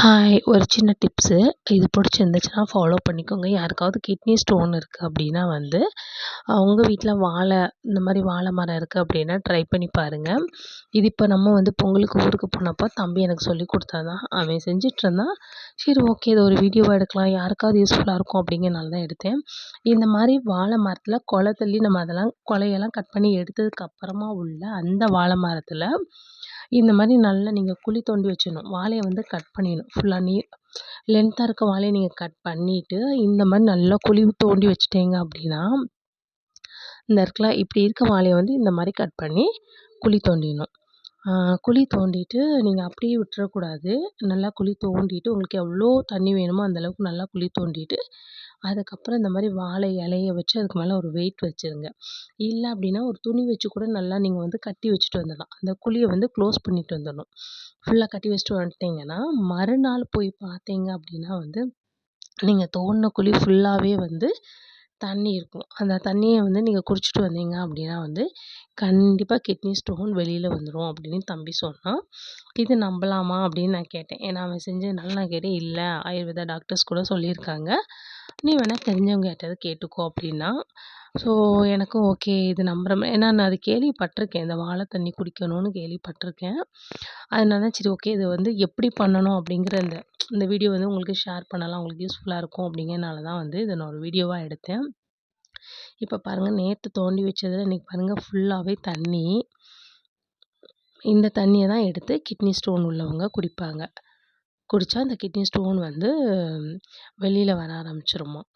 Hi! ஒரு சின்ன tips. இது பிடிச்சிருந்துச்சுன்னா ஃபாலோ பண்ணிக்கோங்க. யாருக்காவது கிட்னி ஸ்டோன் இருக்குது அப்படின்னா வந்து, உங்க வீட்ல இந்த மாரி வாழை மரம் இருக்குது அப்படின்னா ட்ரை பண்ணி பாருங்க. இது இப்போ நம்ம வந்து பொங்கலுக்கு ஊருக்கு போனப்போ தம்பி எனக்கு சொல்லிக் கொடுத்தான் தான். அவன் செஞ்சுட்ருந்தான். சரி ஓகே இதை ஒரு வீடியோவா எடுக்கலாம். யாருக்காவது யூஸ்ஃபுல்லாக இருக்கும் அப்படிங்கிறனால தான் எடுத்தேன். இந்த மாரி வாழை மரத்தில கொலை தள்ளி நம்ம அதெல்லாம் கொலையெல்லாம் கட் பண்ணி எடுத்ததுக்கு அப்புறமா உள்ள அந்த வாழை மரத்தில இந்த மாரி நல்லா நீங்க குழி தோண்டி வச்சிடணும். வாழைய வந்து கட் பண்ணிடணும். ஃபுல்லா லென்த்தா இருக்க வாழைய நீங்க கட் பண்ணிட்டு, இந்த மாரி நல்லா குழி தோண்டி வச்சுட்டீங்க அப்படின்னா, இந்த இருக்குல்ல இப்படி இருக்க வாழைய வந்து இந்த மாரி கட் பண்ணி குழி தோண்டிடணும். குழி தோண்டிட்டு நீங்க அப்படியே விட்டுறக்கூடாது. நல்லா குழி தோண்டிட்டு உங்களுக்கு எவ்வளோ தண்ணி வேணுமோ அந்த அளவுக்கு நல்லா குழி தோண்டிட்டு, அதுக்கப்புறம் இந்த மாரி வாழை இலைய வச்சு அதுக்கு மேல ஒரு வெயிட் வச்சுருங்க. இல்ல அப்படின்னா ஒரு துணி வச்சு கூட நல்லா நீங்க வந்து கட்டி வச்சுட்டு வந்துடலாம். அந்த குழிய வந்து க்ளோஸ் பண்ணிட்டு வந்துடணும். ஃபுல்லா கட்டி வச்சுட்டு வந்துட்டீங்கன்னா, மறுநாள் போய் பார்த்தீங்க அப்படின்னா வந்து, நீங்க தோண்டுன குழி ஃபுல்லாவே வந்து தண்ணி இருக்கும். அந்த தண்ணிய வந்து நீங்க குடிச்சிட்டு வந்தீங்க அப்படின்னா வந்து, கண்டிப்பா கிட்னி ஸ்டோன் வெளியில வந்துரும் அப்படின்னு தம்பி சொன்னான். இது நம்பலாமா அப்படின்னு நான் கேட்டேன். ஏன்னா அவன் செஞ்சதுனால நான் கேட்டேன். இல்ல ஆயுர்வேதா டாக்டர்ஸ் கூட சொல்லியிருக்காங்க. நீ வேணா தெரிஞ்சவங்க யார்ட்டயாவது கேட்டுக்கோ அப்படின்னா. ஸோ எனக்கும் ஓகே இது நம்புற ஏன்னா நான் அது கேள்விப்பட்டுருக்கேன். இந்த வாழை தண்ணி குடிக்கணும்னு கேள்விப்பட்டுருக்கேன். அதனால தான் சரி ஓகே இது வந்து எப்படி பண்ணணும் அப்படிங்கிற இந்த வீடியோ வந்து உங்களுக்கு ஷேர் பண்ணலாம். உங்களுக்கு யூஸ்ஃபுல்லா இருக்கும் அப்படிங்கிறனால தான் வந்து இத நான் ஒரு வீடியோவா எடுத்தேன். இப்ப பாருங்க நேத்து தோண்டி வச்சதுல இன்னைக்கு பாருங்க ஃபுல்லாவே தண்ணி. இந்த தண்ணிய தான் எடுத்து கிட்னி ஸ்டோன் உள்ளவங்க குடிப்பாங்க. குடிச்சா அந்த கிட்னி ஸ்டோன் வந்து வெளியில வர ஆரம்பிச்சுருமாம்.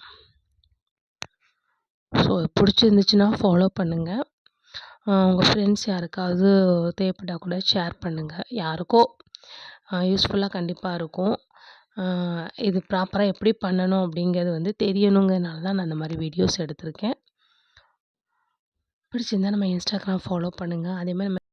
ஸோ பிடிச்சிருந்துச்சுன்னா ஃபாலோ பண்ணுங்க. உங்க ஃப்ரெண்ட்ஸ் யாருக்காவது தேவைப்பட்டா கூட ஷேர் பண்ணுங்க. யாருக்கோ யூஸ்ஃபுல்லா கண்டிப்பா இருக்கும். இது ப்ராப்பரா எப்படி பண்ணணும் அப்படிங்கிறது வந்து தெரியணுங்கிறனால தான் நான் இந்த மாரி வீடியோஸ் எடுத்திருக்கேன். பிடிச்சிருந்தா நம்ம இன்ஸ்டாகிராம் ஃபாலோ பண்ணுங்க. அதேமாரி நம்ம